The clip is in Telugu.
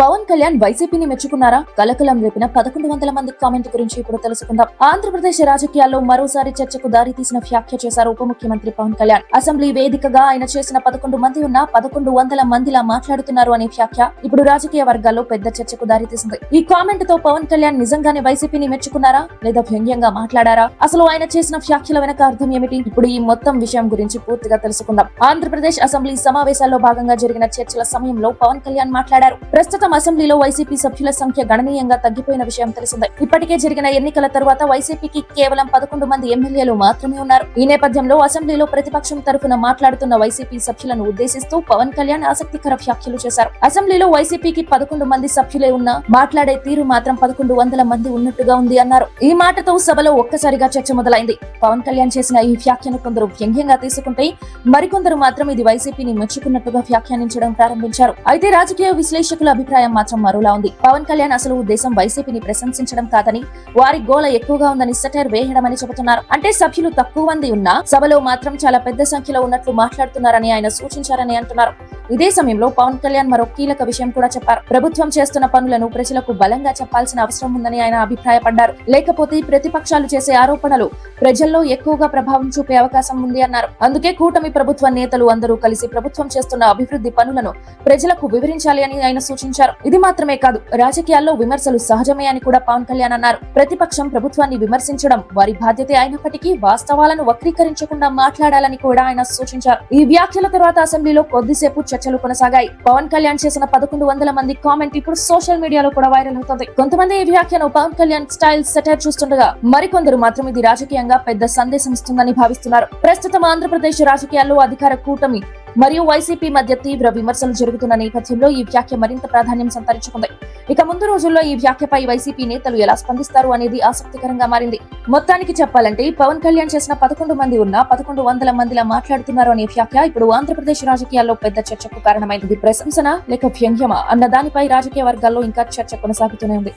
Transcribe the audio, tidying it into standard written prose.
పవన్ కళ్యాణ్ వైసీపీని మెచ్చుకున్నారా? కలకలం రేపిన 1100 మంది కామెంట్ గురించి ఇప్పుడు తెలుసుకుందాం. ఆంధ్రప్రదేశ్ రాజకీయాల్లో మరోసారి చర్చకు దారి తీసిన వ్యాఖ్య చేశారు ఉప ముఖ్యమంత్రి పవన్ కళ్యాణ్. అసెంబ్లీ వేదికగా ఆయన చేసిన 11 మంది ఉన్న 1100 మందిలా మాట్లాడుతున్నారు అనే వ్యాఖ్య ఇప్పుడు రాజకీయ వర్గాల్లో పెద్ద చర్చకు దారి తీసింది. ఈ కామెంట్ తో పవన్ కళ్యాణ్ నిజంగానే వైసీపీని మెచ్చుకున్నారా లేదా వ్యంగ్యంగా మాట్లాడారా? అసలు ఆయన చేసిన వ్యాఖ్యల వెనక అర్థం ఏమిటి? ఇప్పుడు ఈ మొత్తం విషయం గురించి పూర్తిగా తెలుసుకుందాం. ఆంధ్రప్రదేశ్ అసెంబ్లీ సమావేశాల్లో భాగంగా జరిగిన చర్చల సమయంలో పవన్ కళ్యాణ్ మాట్లాడారు. ప్రస్తుతం అసెంబ్లీలో వైసీపీ సభ్యుల సంఖ్య గణనీయంగా తగ్గిపోయిన విషయం తెలిసిందే. ఇప్పటికే జరిగిన ఎన్నికల తర్వాత వైసీపీకి కేవలం 11 మంది ఎమ్మెల్యేలు మాత్రమే ఉన్నారు. ఈ నేపథ్యంలో అసెంబ్లీలో ప్రతిపక్షం తరఫున మాట్లాడుతున్న వైసీపీ సభ్యులను ఉద్దేశిస్తూ పవన్ కళ్యాణ్ ఆసక్తికర వ్యాఖ్యలు చేశారు. అసెంబ్లీలో వైసీపీకి 11 మంది సభ్యులే ఉన్నా మాట్లాడే తీరు మాత్రం 1100 మంది ఉన్నట్టుగా ఉంది అన్నారు. ఈ మాటతో సభలో ఒక్కసారిగా చర్చ మొదలైంది. పవన్ కళ్యాణ్ చేసిన ఈ వ్యాఖ్యను కొందరు వ్యంగ్యంగా తీసుకుంటే మరికొందరు మాత్రం ఇది వైసీపీని మెచ్చుకున్నట్టుగా వ్యాఖ్యానించడం ప్రారంభించారు. అయితే రాజకీయ విశ్లేషకుల అభిప్రాయం మాత్రం మరోలా ఉంది. పవన్ కళ్యాణ్ అసలు ఉద్దేశం వైసీపీని ప్రశంసించడం కాదని, వారి గోల ఎక్కువగా ఉందని సెటైర్ వేయడమని చెబుతున్నారు. అంటే సభ్యులు తక్కువ మంది ఉన్నా సభలో మాత్రం చాలా పెద్ద సంఖ్యలో ఉన్నట్లు మాట్లాడుతున్నారని ఆయన సూచించారని అంటున్నారు. ఇదే సమయంలో పవన్ కళ్యాణ్ మరో కీలక విషయం కూడా చెప్పారు. ప్రభుత్వం చేస్తున్న పనులను ప్రజలకు బలంగా చెప్పాల్సిన అవసరం ఉందని ఆయన అభిప్రాయపడ్డారు. లేకపోతే ప్రతిపక్షాలు చేసే ఆరోపణలు ప్రజల్లో ఎక్కువగా ప్రభావం చూపే అవకాశం ఉంది అన్నారు. అందుకే కూటమి ప్రభుత్వ నేతలు అందరూ కలిసి ప్రభుత్వం చేస్తున్న అభివృద్ధి పనులను ప్రజలకు వివరించాలి అని ఆయన సూచించారు. ఇది మాత్రమే కాదు, రాజకీయాల్లో విమర్శలు సహజమే అని కూడా పవన్ కళ్యాణ్ అన్నారు. ప్రతిపక్షం ప్రభుత్వాన్ని విమర్శించడం వారి బాధ్యతే అయినప్పటికీ వాస్తవాలను వక్రీకరించకుండా మాట్లాడాలని కూడా ఆయన సూచించారు. ఈ వ్యాఖ్యల తర్వాత అసెంబ్లీలో కొద్దిసేపు చర్చలు కొనసాగాయి. పవన్ కళ్యాణ్ చేసిన 1100 మంది కామెంట్ ఇప్పుడు సోషల్ మీడియాలో కూడా వైరల్ అవుతుంది. కొంతమంది ఈ వ్యాఖ్యను పవన్ కళ్యాణ్ స్టైల్ సెటైర్ చూస్తుండగా మరికొందరు మాత్రం ఇది రాజకీయంగా పెద్ద సందేశం ఇస్తుందని భావిస్తున్నారు. ప్రస్తుతం ఆంధ్రప్రదేశ్ రాజకీయాల్లో అధికార కూటమి మరియు వైసీపీ మధ్య తీవ్ర విమర్శలు జరుగుతున్న నేపథ్యంలో ఈ వ్యాఖ్య మరింత ప్రాధాన్యం సంతరించుకుంది. ఇక ముందు రోజుల్లో ఈ వ్యాఖ్యపై వైసీపీ నేతలు ఎలా స్పందిస్తారు అనేది ఆసక్తికరంగా మారింది. మొత్తానికి చెప్పాలంటే పవన్ కళ్యాణ్ చేసిన 11 మంది ఉన్న 1100 మందిలా మాట్లాడుతున్నారు అనే వ్యాఖ్య ఇప్పుడు ఆంధ్రప్రదేశ్ రాజకీయాల్లో పెద్ద చర్చకు కారణమైంది. ప్రశంసన లేక వ్యంగ్యమా అన్న దానిపై రాజకీయ వర్గాల్లో ఇంకా చర్చ కొనసాగుతూనే ఉంది.